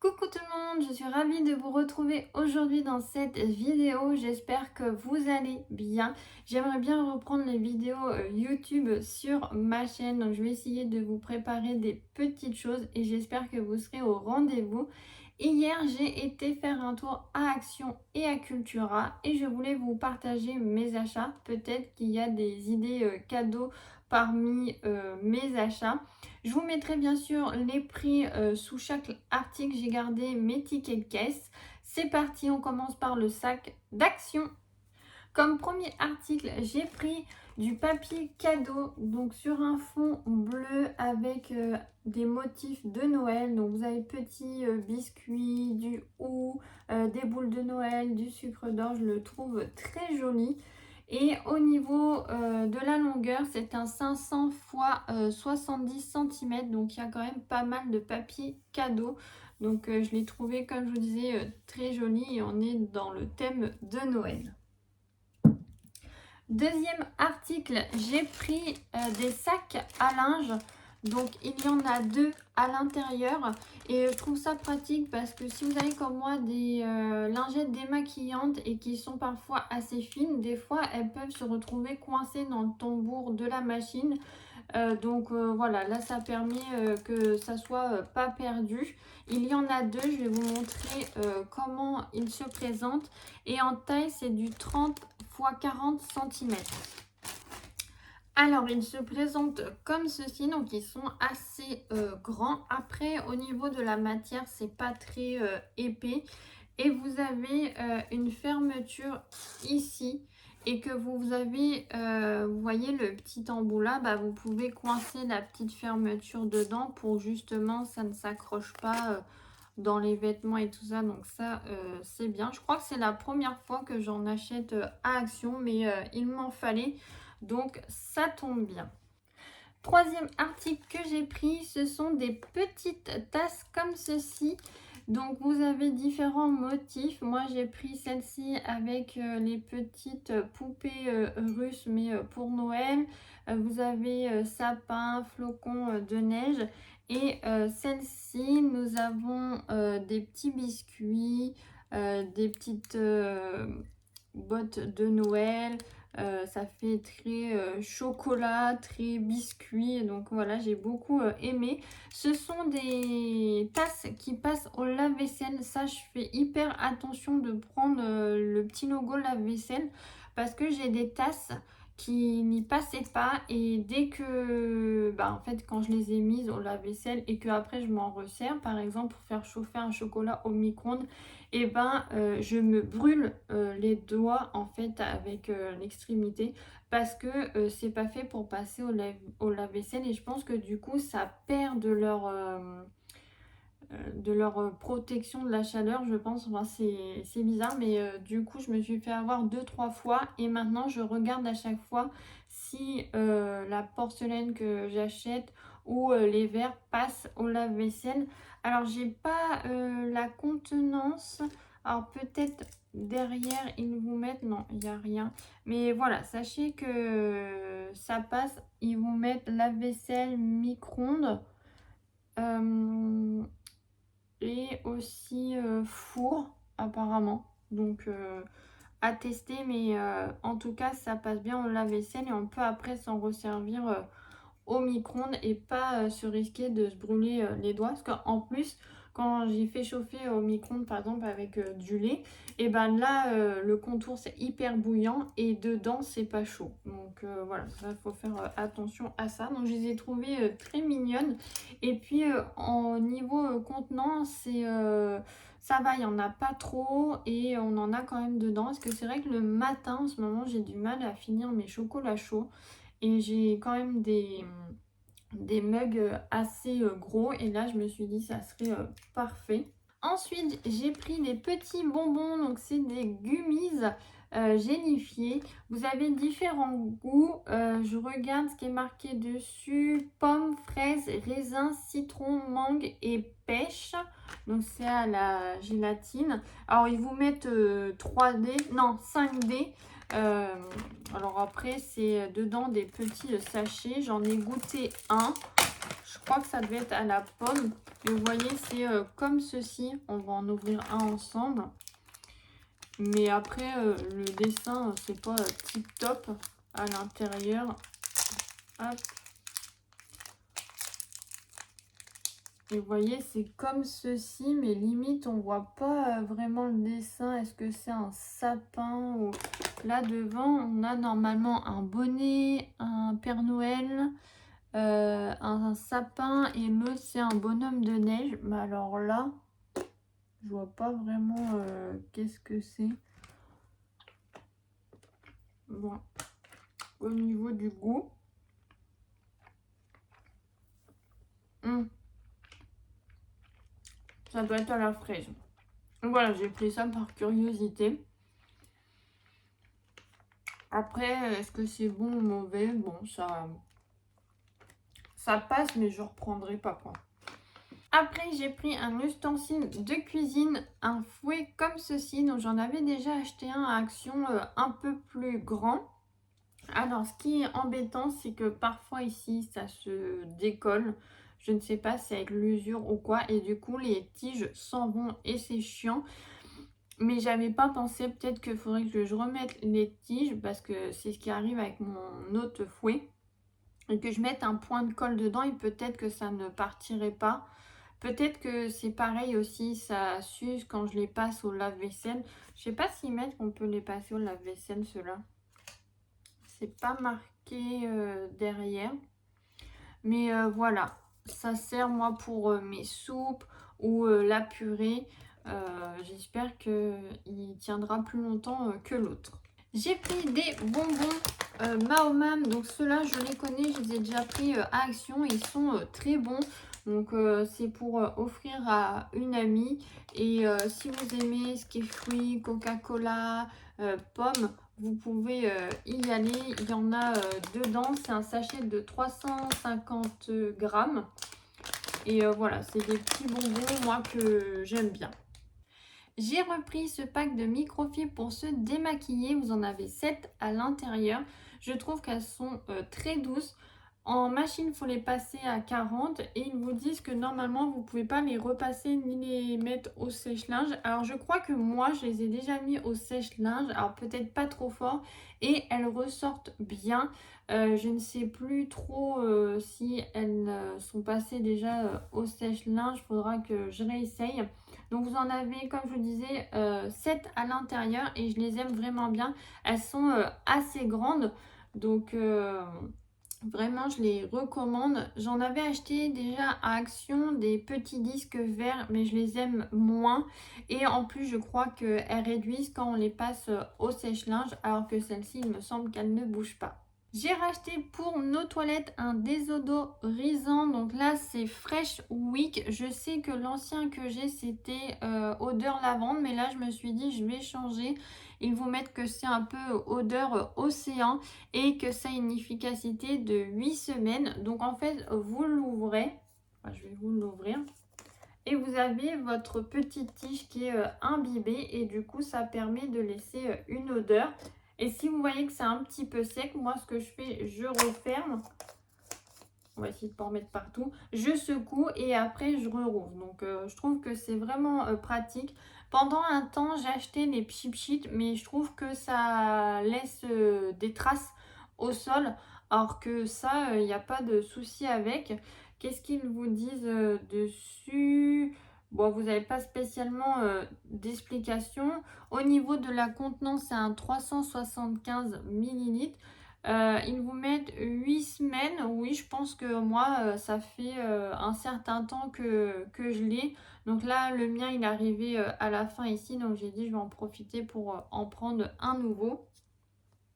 Coucou tout le monde, je suis ravie de vous retrouver aujourd'hui dans cette vidéo. J'espère que vous allez bien. J'aimerais bien reprendre les vidéos YouTube sur ma chaîne. Donc je vais essayer de vous préparer des petites choses et j'espère que vous serez au rendez-vous. Hier, j'ai été faire un tour à Action et à Cultura et je voulais vous partager mes achats. Peut-être qu'il y a des idées cadeaux parmi mes achats. Je vous mettrai bien sûr les prix sous chaque article. J'ai gardé mes tickets de caisse. C'est parti, on commence par le sac d'Action. Comme premier article, j'ai pris du papier cadeau, donc sur un fond bleu avec des motifs de Noël. Donc vous avez petits biscuits, du hou, des boules de Noël, du sucre d'orge. Je le trouve très joli. Et au niveau de la longueur, c'est un 500 x 70 cm. Donc il y a quand même pas mal de papier cadeau. Donc je l'ai trouvé, comme je vous disais, très joli et on est dans le thème de Noël. Deuxième article, j'ai pris des sacs à linge. Donc il y en a deux à l'intérieur et je trouve ça pratique parce que si vous avez comme moi des lingettes démaquillantes et qui sont parfois assez fines, des fois elles peuvent se retrouver coincées dans le tambour de la machine. Voilà, là ça permet que ça soit pas perdu. Il y en a deux, je vais vous montrer comment ils se présentent. Et en taille, c'est du 30 x 40 cm. Alors, ils se présentent comme ceci, donc ils sont assez grands. Après, au niveau de la matière, c'est pas très épais. Et vous avez une fermeture ici. Et que vous avez, vous voyez le petit embout là, bah, vous pouvez coincer la petite fermeture dedans pour justement ça ne s'accroche pas dans les vêtements et tout ça. Donc ça, c'est bien. Je crois que c'est la première fois que j'en achète à Action, mais il m'en fallait. Donc ça tombe bien. Troisième article que j'ai pris, ce sont des petites tasses comme ceci. Donc vous avez différents motifs. Moi j'ai pris celle-ci avec les petites poupées russes mais pour Noël. Vous avez sapin, flocon de neige. Et celle-ci, nous avons des petits biscuits, des petites bottes de Noël. Ça fait très chocolat, très biscuit. Donc voilà, j'ai beaucoup aimé. Ce sont des tasses qui passent au lave-vaisselle. Ça, je fais hyper attention de prendre le petit logo lave-vaisselle parce que j'ai des tasses qui n'y passaient pas et dès que en fait quand je les ai mises au lave-vaisselle et que après je m'en resserre par exemple pour faire chauffer un chocolat au micro-ondes, et je me brûle les doigts en fait avec l'extrémité parce que c'est pas fait pour passer au lave-vaisselle et je pense que du coup ça perd de leur protection de la chaleur, je pense. Enfin, c'est bizarre, mais du coup, je me suis fait avoir 2-3 fois et maintenant, je regarde à chaque fois si la porcelaine que j'achète ou les verres passent au lave-vaisselle. Alors, j'ai pas la contenance. Alors, peut-être derrière, ils vous mettent... Non, il n'y a rien. Mais voilà, sachez que ça passe. Ils vous mettent lave-vaisselle, micro-ondes. Et aussi four apparemment, donc à tester, mais en tout cas ça passe bien au lave-vaisselle et on peut après s'en resservir au micro-ondes et pas se risquer de se brûler les doigts parce qu'en plus quand j'ai fait chauffer au micro-ondes par exemple avec du lait, et ben là le contour c'est hyper bouillant et dedans c'est pas chaud, donc voilà, ça faut faire attention à ça. Donc je les ai trouvées très mignonnes et puis en niveau contenant c'est ça va, il n'y en a pas trop et on en a quand même dedans parce que c'est vrai que le matin en ce moment j'ai du mal à finir mes chocolats chauds. Et j'ai quand même des mugs assez gros. Et là, je me suis dit, ça serait parfait. Ensuite, j'ai pris des petits bonbons. Donc, c'est des gummies gélifiés. Vous avez différents goûts. Je regarde ce qui est marqué dessus. Pomme, fraise, raisin, citron, mangue et pêche. Donc, c'est à la gélatine. Alors, ils vous mettent 3D, non, 5D. Alors après, c'est dedans des petits sachets. J'en ai goûté un. Je Je crois que ça devait être à la pomme. Et vous voyez, c'est comme ceci. On va en ouvrir un ensemble. Mais après, le dessin, c'est pas tip top à l'intérieur. Hop. Et vous voyez, c'est comme ceci, mais limite, on voit pas vraiment le dessin. Est-ce que c'est un sapin ou... Là, devant, on a normalement un bonnet, un Père Noël, un sapin, et l'autre, c'est un bonhomme de neige. Mais alors là, je vois pas vraiment qu'est-ce que c'est. Bon, au niveau du goût... Ça doit être à la fraise. Voilà, j'ai pris ça par curiosité. Après, est-ce que c'est bon ou mauvais? Bon, ça passe, mais je reprendrai pas, quoi. Après, j'ai pris un ustensile de cuisine, un fouet comme ceci. Donc, j'en avais déjà acheté un à Action un peu plus grand. Alors, ce qui est embêtant, c'est que parfois ici, ça se décolle. Je ne sais pas si c'est avec l'usure ou quoi. Et du coup, les tiges s'en vont et c'est chiant. Mais j'avais pas pensé, peut-être qu'il faudrait que je remette les tiges parce que c'est ce qui arrive avec mon autre fouet. Et que je mette un point de colle dedans et peut-être que ça ne partirait pas. Peut-être que c'est pareil aussi, ça s'use quand je les passe au lave-vaisselle. Je sais pas s'ils mettent qu'on peut les passer au lave-vaisselle, ceux-là. C'est pas marqué derrière. Mais voilà, ça sert moi pour mes soupes ou la purée. J'espère qu'il tiendra plus longtemps que l'autre. J'ai pris des bonbons Mahomam. Donc ceux-là, je les connais, je les ai déjà pris à Action. Ils sont très bons. Donc c'est pour offrir à une amie. Et si vous aimez ce qui est fruits, Coca-Cola, pommes, vous pouvez y aller. Il y en a dedans. C'est un sachet de 350 grammes. Et voilà, c'est des petits bonbons, moi, que j'aime bien. J'ai repris ce pack de microfibres pour se démaquiller. Vous en avez 7 à l'intérieur. Je trouve qu'elles sont très douces. En machine, il faut les passer à 40 et ils vous disent que normalement, vous ne pouvez pas les repasser ni les mettre au sèche-linge. Alors, je crois que moi, je les ai déjà mis au sèche-linge. Alors, peut-être pas trop fort et elles ressortent bien. Je ne sais plus trop si elles sont passées déjà au sèche-linge. Il faudra que je réessaye. Donc vous en avez, comme je vous disais, 7 à l'intérieur et je les aime vraiment bien. Elles sont assez grandes, donc vraiment je les recommande. J'en avais acheté déjà à Action des petits disques verts, mais je les aime moins. Et en plus, je crois qu'elles réduisent quand on les passe au sèche-linge, alors que celle-ci, il me semble qu'elle ne bouge pas. J'ai racheté pour nos toilettes un désodorisant. Donc là, c'est Fresh Week. Je sais que l'ancien que j'ai, c'était odeur lavande. Mais là, je me suis dit, je vais changer. Ils vous mettent que c'est un peu odeur océan et que ça a une efficacité de 8 semaines. Donc en fait, vous l'ouvrez. Enfin, je vais vous l'ouvrir. Et vous avez votre petite tige qui est imbibée. Et du coup, ça permet de laisser une odeur. Et si vous voyez que c'est un petit peu sec, moi ce que je fais, je referme. On va essayer de ne pas en mettre partout. Je secoue et après je rouvre. Donc je trouve que c'est vraiment pratique. Pendant un temps, j'ai acheté les Pchip, mais je trouve que ça laisse des traces au sol. Alors que ça, il n'y a pas de souci avec. Qu'est-ce qu'ils vous disent dessus? Bon, vous n'avez pas spécialement d'explication. Au niveau de la contenance, c'est un 375 ml. Ils vous mettent 8 semaines. Oui, je pense que moi, ça fait un certain temps que je l'ai. Donc là, le mien, il est arrivé à la fin ici. Donc j'ai dit, je vais en profiter pour en prendre un nouveau.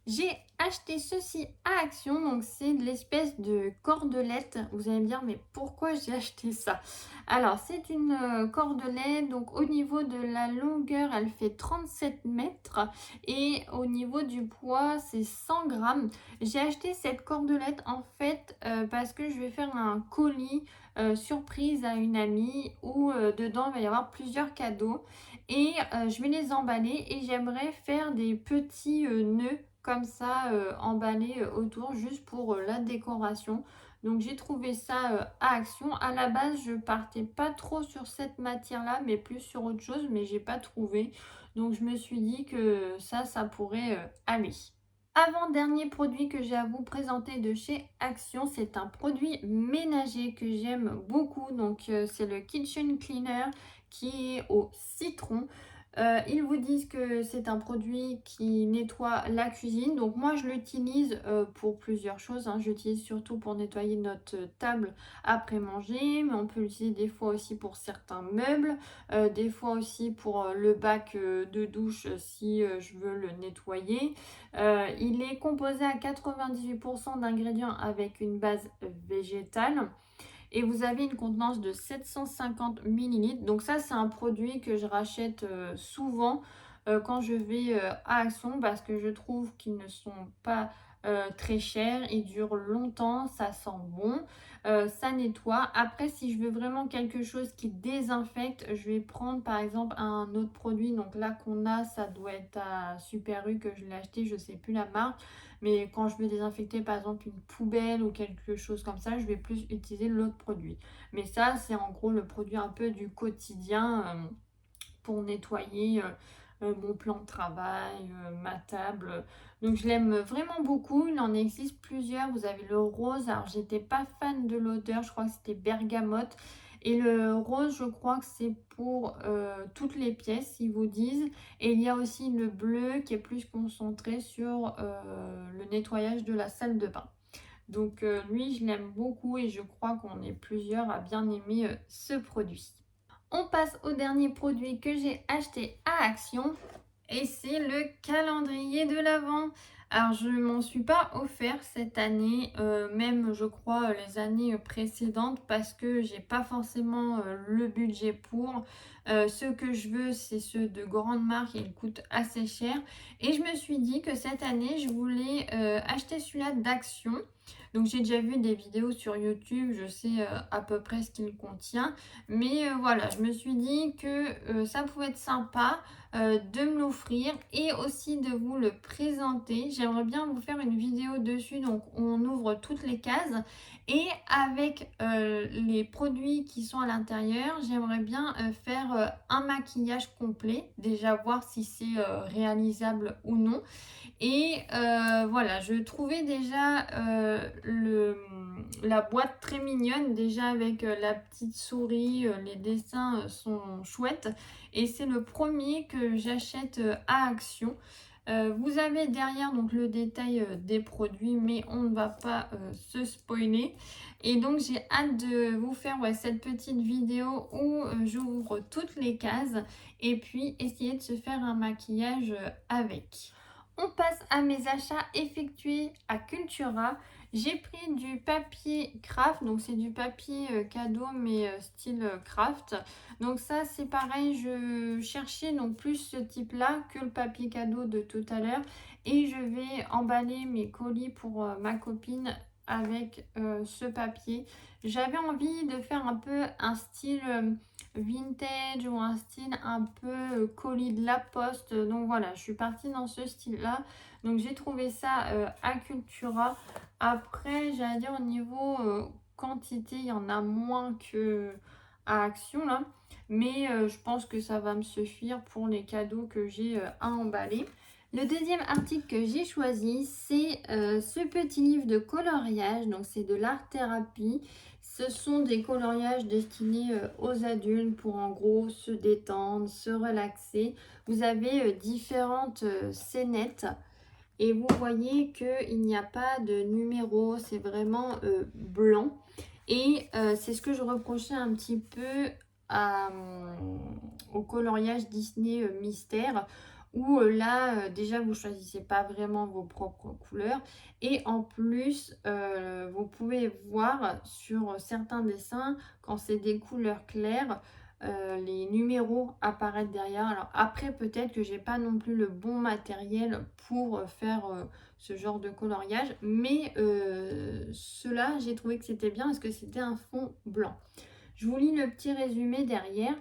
J'ai acheté ceci à Action, donc c'est de l'espèce de cordelette. Vous allez me dire, mais pourquoi j'ai acheté ça? Alors, c'est une cordelette, donc au niveau de la longueur, elle fait 37 mètres et au niveau du poids, c'est 100 grammes. J'ai acheté cette cordelette en fait parce que je vais faire un colis surprise à une amie où dedans, il va y avoir plusieurs cadeaux et je vais les emballer et j'aimerais faire des petits nœuds comme ça emballé autour juste pour la décoration. Donc j'ai trouvé ça à Action. À la base, je partais pas trop sur cette matière-là, mais plus sur autre chose, mais j'ai pas trouvé. Donc je me suis dit que ça pourrait aller. Avant-dernier produit que j'ai à vous présenter de chez Action, c'est un produit ménager que j'aime beaucoup. Donc c'est le Kitchen Cleaner qui est au citron. Ils vous disent que c'est un produit qui nettoie la cuisine. Donc moi je l'utilise pour plusieurs choses, hein. J'utilise surtout pour nettoyer notre table après manger, mais on peut l'utiliser des fois aussi pour certains meubles, des fois aussi pour le bac de douche si je veux le nettoyer. Il est composé à 98% d'ingrédients avec une base végétale. Et vous avez une contenance de 750 millilitres. Donc ça, c'est un produit que je rachète souvent quand je vais à Action parce que je trouve qu'ils ne sont pas très chers. Ils durent longtemps, ça sent bon, ça nettoie. Après, si je veux vraiment quelque chose qui désinfecte, je vais prendre par exemple un autre produit. Donc là qu'on a, ça doit être à Super U que je l'ai acheté, je ne sais plus la marque. Mais quand je veux désinfecter par exemple une poubelle ou quelque chose comme ça, je vais plus utiliser l'autre produit. Mais ça, c'est en gros le produit un peu du quotidien pour nettoyer mon plan de travail, ma table. Donc je l'aime vraiment beaucoup. Il en existe plusieurs. Vous avez le rose. Alors j'étais pas fan de l'odeur. Je crois que c'était bergamote. Et le rose, je crois que c'est pour toutes les pièces, ils vous disent. Et il y a aussi le bleu qui est plus concentré sur le nettoyage de la salle de bain. Donc lui, je l'aime beaucoup et je crois qu'on est plusieurs à bien aimer ce produit. On passe au dernier produit que j'ai acheté à Action et c'est le calendrier de l'Avent. Alors je ne m'en suis pas offert cette année, même je crois les années précédentes parce que j'ai pas forcément le budget pour. Ceux que je veux c'est ceux de grandes marques et ils coûtent assez cher. Et je me suis dit que cette année je voulais acheter celui-là d'Action. Donc j'ai déjà vu des vidéos sur YouTube, je sais à peu près ce qu'il contient. Mais voilà, je me suis dit que ça pouvait être sympa de me l'offrir et aussi de vous le présenter. J'aimerais bien vous faire une vidéo dessus, donc on ouvre toutes les cases. Et avec les produits qui sont à l'intérieur, j'aimerais bien faire un maquillage complet. Déjà voir si c'est réalisable ou non. Et voilà, je trouvais déjà la boîte très mignonne, déjà avec la petite souris, les dessins sont chouettes. Et c'est le premier que j'achète à Action. Vous avez derrière donc le détail des produits, mais on ne va pas se spoiler. Et donc j'ai hâte de vous faire cette petite vidéo où j'ouvre toutes les cases et puis essayer de se faire un maquillage avec. On passe à mes achats effectués à Cultura. J'ai pris du papier craft, donc c'est du papier cadeau mais style craft. Donc ça c'est pareil, je cherchais donc plus ce type là que le papier cadeau de tout à l'heure. Et je vais emballer mes colis pour ma copine avec ce papier. J'avais envie de faire un peu un style vintage ou un style un peu colis de la poste. Donc voilà, je suis partie dans ce style-là. Donc j'ai trouvé ça à Cultura. Après, j'allais dire au niveau quantité, il y en a moins que à Action là. Mais je pense que ça va me suffire pour les cadeaux que j'ai à emballer. Le deuxième article que j'ai choisi, c'est ce petit livre de coloriage. Donc c'est de l'art thérapie. Ce sont des coloriages destinés aux adultes pour en gros se détendre, se relaxer. Vous avez différentes scénettes et vous voyez qu'il n'y a pas de numéro, c'est vraiment blanc. Et c'est ce que je reprochais un petit peu au coloriage Disney Mystère où là déjà vous choisissez pas vraiment vos propres couleurs et en plus vous pouvez voir sur certains dessins quand c'est des couleurs claires les numéros apparaissent derrière. Alors après peut-être que j'ai pas non plus le bon matériel pour faire ce genre de coloriage mais cela j'ai trouvé que c'était bien parce que c'était un fond blanc. Je vous lis le petit résumé derrière.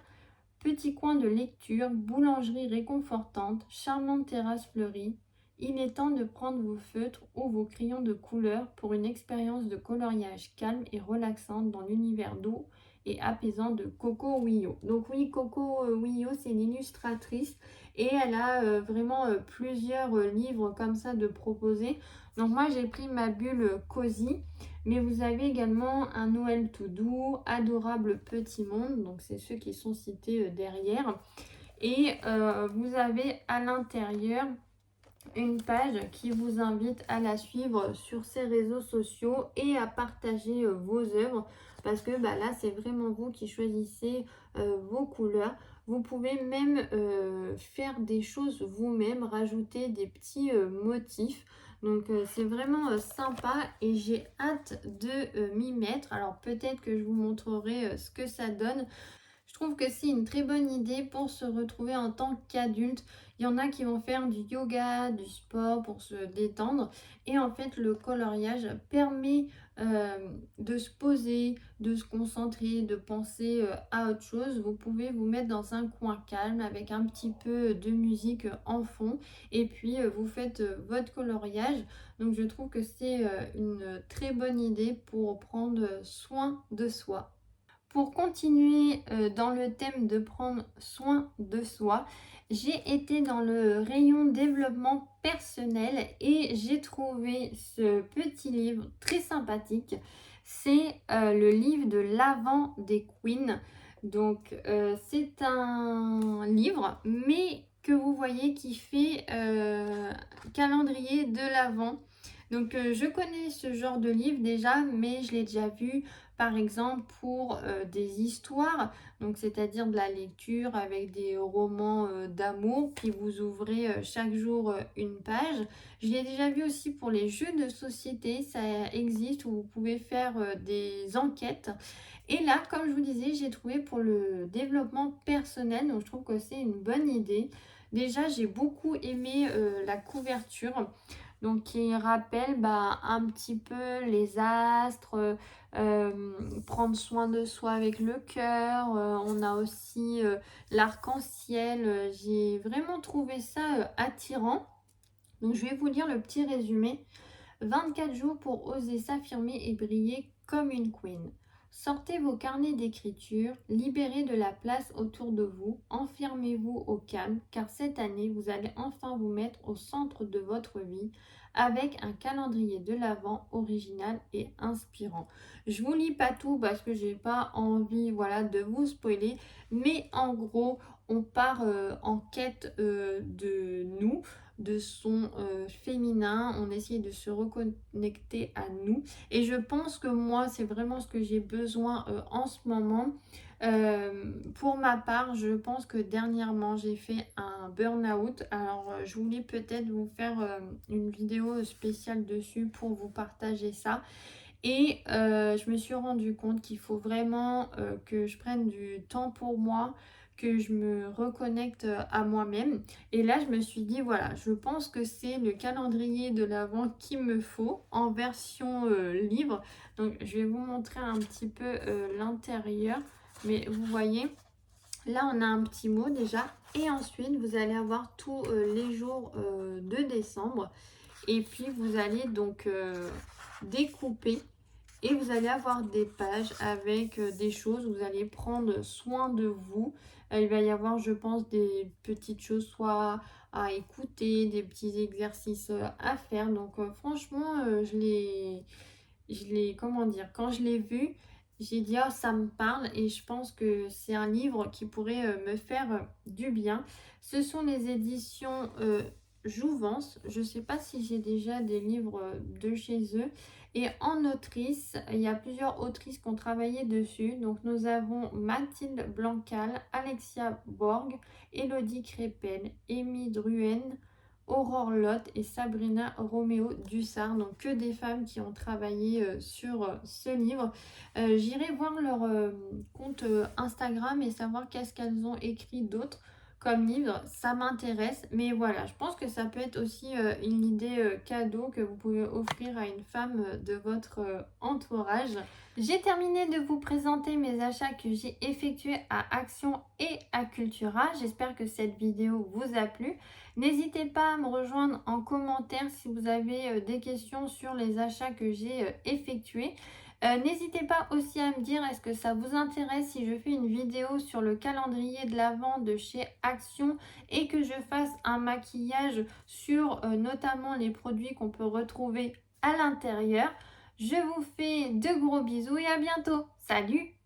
Petit coin de lecture, boulangerie réconfortante, charmante terrasse fleurie. Il est temps de prendre vos feutres ou vos crayons de couleur pour une expérience de coloriage calme et relaxante dans l'univers doux et apaisant de Coco Wio. Donc oui, Coco Wio, c'est l'illustratrice et elle a vraiment plusieurs livres comme ça de proposer. Donc moi, j'ai pris ma bulle Cozy, mais vous avez également un Noël tout doux, Adorable Petit Monde, donc c'est ceux qui sont cités derrière. Et vous avez à l'intérieur une page qui vous invite à la suivre sur ses réseaux sociaux et à partager vos œuvres parce que bah, là c'est vraiment vous qui choisissez vos couleurs. Vous pouvez même faire des choses vous-même, rajouter des petits motifs. Donc c'est vraiment sympa et j'ai hâte de m'y mettre. Alors peut-être que je vous montrerai ce que ça donne. Je trouve que c'est une très bonne idée pour se retrouver en tant qu'adulte. Il y en a qui vont faire du yoga, du sport pour se détendre. Et en fait, le coloriage permet de se poser, de se concentrer, de penser à autre chose. Vous pouvez vous mettre dans un coin calme avec un petit peu de musique en fond. Et puis, vous faites votre coloriage. Donc, je trouve que c'est une très bonne idée pour prendre soin de soi. Pour continuer dans le thème de prendre soin de soi, j'ai été dans le rayon développement personnel et j'ai trouvé ce petit livre très sympathique. C'est le livre de l'Avent des Queens. Donc c'est un livre, mais que vous voyez qui fait calendrier de l'Avent. Donc je connais ce genre de livre déjà, mais je l'ai déjà vu par exemple pour des histoires, donc c'est-à-dire de la lecture avec des romans d'amour, puis vous ouvrez chaque jour une page. Je l'ai déjà vu aussi pour les jeux de société, ça existe où vous pouvez faire des enquêtes. Et là, comme je vous disais, j'ai trouvé pour le développement personnel, donc je trouve que c'est une bonne idée. Déjà, j'ai beaucoup aimé la couverture. Donc, qui rappelle bah, un petit peu les astres, prendre soin de soi avec le cœur. On a aussi l'arc-en-ciel. J'ai vraiment trouvé ça attirant. Donc, je vais vous lire le petit résumé. 24 jours pour oser s'affirmer et briller comme une queen. Sortez vos carnets d'écriture, libérez de la place autour de vous, enfermez-vous au calme, car cette année, vous allez enfin vous mettre au centre de votre vie avec un calendrier de l'Avent original et inspirant. Je vous lis pas tout parce que j'ai pas envie voilà, de vous spoiler, mais en gros, on part en quête de nous, de son féminin, on essaye de se reconnecter à nous et je pense que moi c'est vraiment ce que j'ai besoin en ce moment. Pour ma part, je pense que dernièrement j'ai fait un burn-out. Alors je voulais peut-être vous faire une vidéo spéciale dessus pour vous partager ça. Et je me suis rendu compte qu'il faut vraiment que je prenne du temps pour moi, que je me reconnecte à moi-même. Et là, je me suis dit, voilà, je pense que c'est le calendrier de l'Avent qu'il me faut en version livre. Donc, je vais vous montrer un petit peu l'intérieur. Mais vous voyez, là, on a un petit mot déjà. Et ensuite, vous allez avoir tous les jours de décembre. Et puis, vous allez donc découper et vous allez avoir des pages avec des choses où vous allez prendre soin de vous. Il va y avoir, je pense, des petites choses soit à écouter, des petits exercices à faire. Donc franchement, comment dire, quand je l'ai vu, j'ai dit, oh, ça me parle et je pense que c'est un livre qui pourrait me faire du bien. Ce sont les éditions Jouvence. Je ne sais pas si j'ai déjà des livres de chez eux. Et en autrice, il y a plusieurs autrices qui ont travaillé dessus. Donc nous avons Mathilde Blancal, Alexia Borg, Elodie Crépel, Amy Druen, Aurore Lotte et Sabrina Roméo Dussard. Donc que des femmes qui ont travaillé sur ce livre. J'irai voir leur compte Instagram et savoir qu'est-ce qu'elles ont écrit d'autre. comme livre, ça m'intéresse. Mais voilà, je pense que ça peut être aussi une idée cadeau que vous pouvez offrir à une femme de votre entourage. J'ai terminé de vous présenter mes achats que j'ai effectués à Action et à Cultura. J'espère que cette vidéo vous a plu. N'hésitez pas à me rejoindre en commentaire si vous avez des questions sur les achats que j'ai effectués. N'hésitez pas aussi à me dire est-ce que ça vous intéresse si je fais une vidéo sur le calendrier de l'Avent de chez Action et que je fasse un maquillage sur notamment les produits qu'on peut retrouver à l'intérieur. Je vous fais de gros bisous et à bientôt. Salut!